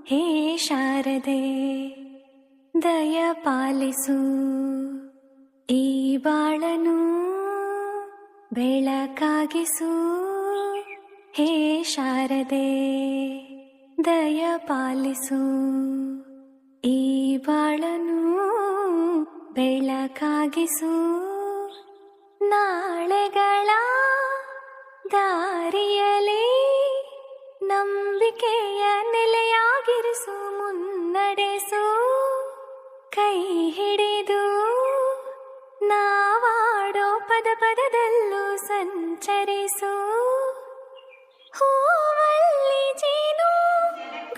ಹೇ ಶಾರದೆ ದಯ ಪಾಲಿಸು ಈ ಬಾಳನು ಬೆಳಕಾಗಿಸು. ಹೇ ಶಾರದೆ ದಯ ಪಾಲಿಸು ಈ ಬಾಳನು ಬೆಳಕಾಗಿಸು. ನಾಳೆಗಳ ದಾರಿಯಲಿ ನಂಬಿಕೆಯ ನೆಲೆಯಾಗಿರಿಸು, ಮುನ್ನಡೆಸು ಕೈ ಹಿಡಿದು ನಾವಾಡೋ ಪದ ಪದದಲ್ಲೂ ಸಂಚರಿಸು. ಹೂವಲ್ಲಿ ಜೇನು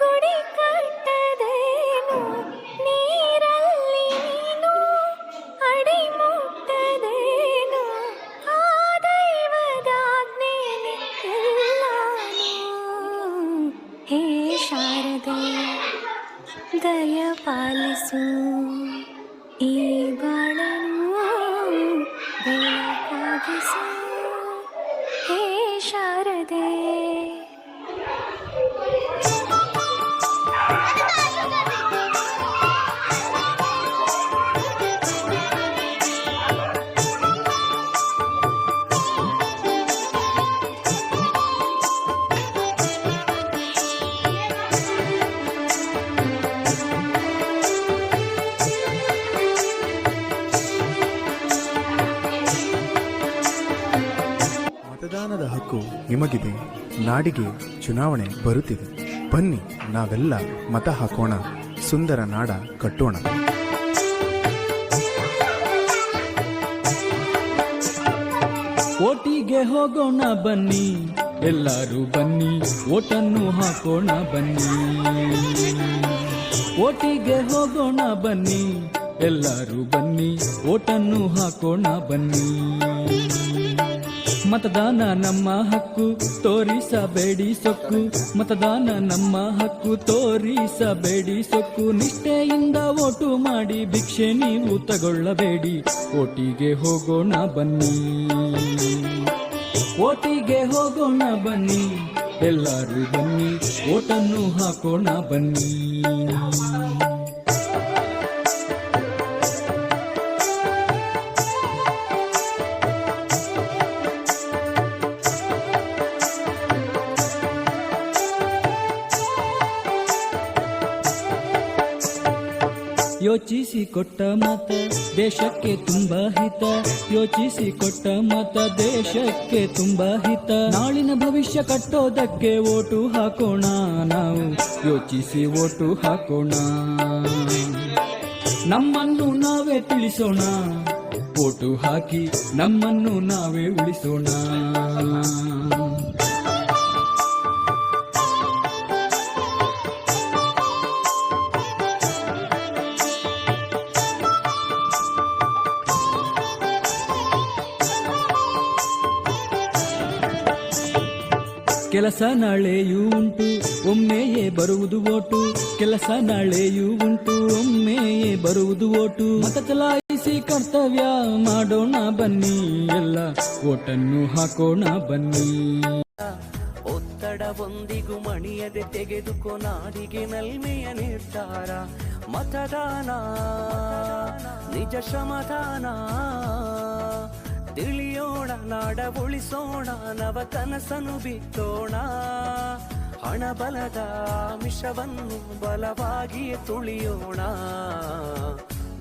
ಗುಡಿ ಕಟ್ಟದೇನು, ನೀರಲ್ಲಿ ನೀನು ಅಡಿ ಮುಟ್ಟದೇನು, ಆ ದೈವದಾಜ್ಞೆನೇ ಎಲ್ಲಾನು. ಹೇ ಶಾರದೆ ದಯ ಪಾಲಿಸು ಈ ಬಾಳನು ಬೆಳಕಾಗಿಸು. ಹೇ ಶಾರದೆ ಮತದಾನದ ಹಕ್ಕು ನಿಮಗಿದೆ. ನಾಡಿಗೆ ಚುನಾವಣೆ ಬರುತ್ತಿದೆ. ಬನ್ನಿ ನಾವೆಲ್ಲ ಮತ ಹಾಕೋಣ, ಸುಂದರ ನಾಡ ಕಟ್ಟೋಣ. ಓಟಿಗೆ ಹೋಗೋಣ ಬನ್ನಿ, ಎಲ್ಲರೂ ಬನ್ನಿ, ಓಟನ್ನು ಹಾಕೋಣ ಬನ್ನಿ. ಓಟಿಗೆ ಹೋಗೋಣ ಬನ್ನಿ, ಎಲ್ಲರೂ ಬನ್ನಿ, ಓಟನ್ನು ಹಾಕೋಣ ಬನ್ನಿ. ಮತದಾನ ನಮ್ಮ ಹಕ್ಕು, ತೋರಿಸಬೇಡಿ ಸೊಕ್ಕು. ಮತದಾನ ನಮ್ಮ ಹಕ್ಕು, ತೋರಿಸಬೇಡಿ ಸೊಕ್ಕು. ನಿಷ್ಠೆಯಿಂದ ಓಟು ಮಾಡಿ ಭಿಕ್ಷೆ ನೀವು ತಗೊಳ್ಳಬೇಡಿ. ಓಟಿಗೆ ಹೋಗೋಣ ಬನ್ನಿ, ಓಟಿಗೆ ಹೋಗೋಣ ಬನ್ನಿ, ಎಲ್ಲರೂ ಬನ್ನಿ, ಓಟನ್ನು ಹಾಕೋಣ ಬನ್ನಿ. ಯೋಚಿಸಿ ಕೊಟ್ಟ ಮತ ದೇಶಕ್ಕೆ ತುಂಬಾ ಹಿತ, ಯೋಚಿಸಿ ಕೊಟ್ಟ ಮತ ದೇಶಕ್ಕೆ ತುಂಬಾ ಹಿತ. ನಾಳಿನ ಭವಿಷ್ಯ ಕಟ್ಟೋದಕ್ಕೆ ಓಟು ಹಾಕೋಣ ನಾವು, ಯೋಚಿಸಿ ಓಟು ಹಾಕೋಣ. ನಮ್ಮನ್ನು ನಾವೇ ತಿಳಿಸೋಣ, ಓಟು ಹಾಕಿ ನಮ್ಮನ್ನು ನಾವೇ ಉಳಿಸೋಣ. ಕೆಲಸ ನಾಳೆಯೂ ಉಂಟು, ಒಮ್ಮೆಯೇ ಬರುವುದು ಓಟು. ಕೆಲಸ ನಾಳೆಯೂ ಉಂಟು, ಒಮ್ಮೆಯೇ ಬರುವುದು ಓಟು. ಮತ ಚಲಾಯಿಸಿ ಕರ್ತವ್ಯ ಮಾಡೋಣ ಬನ್ನಿ, ಎಲ್ಲ ಓಟನ್ನು ಹಾಕೋಣ ಬನ್ನಿ. ಒತ್ತಡವೊಂದಿಗೂ ಮಣಿಯದೆ ತೆಗೆದುಕೋ ನಾಡಿಗೆ ನಲ್ಮೆಯ ನಿರ್ಧಾರ. ಮತದಾನ ನಿಜ ಶ್ರಮದಾನ, ತಿಳಿಯೋಣ ನಾಡ ಉಳಿಸೋಣ, ನವ ಕನಸನ್ನು ಬಿತ್ತೋಣ. ಹಣ ಬಲದ ಮಿಷವನ್ನು ಬಲವಾಗಿಯೇ ತುಳಿಯೋಣ.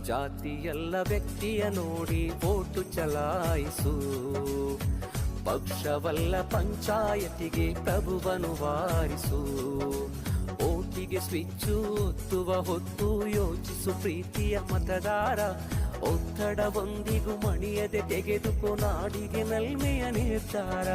ಜಾತಿಯಲ್ಲ ವ್ಯಕ್ತಿಯ ನೋಡಿ ಓಟು ಚಲಾಯಿಸು, ಪಕ್ಷವಲ್ಲ ಪಂಚಾಯತಿಗೆ ಪ್ರಭುವನ್ನು ವಾರಿಸು. ಓಟಿಗೆ ಸ್ವಿಚ್ಚು ಒತ್ತುವ ಹೊತ್ತು ಯೋಚಿಸು ಪ್ರೀತಿಯ ಮತದಾರ. ಒತ್ತಡವೊಂದಿಗೂ ಮಣಿಯದೆ ತೆಗೆದುಕೋ ನಾಡಿಗೆ ನಲ್ಮೆಯ ನಿರ್ಧಾರ.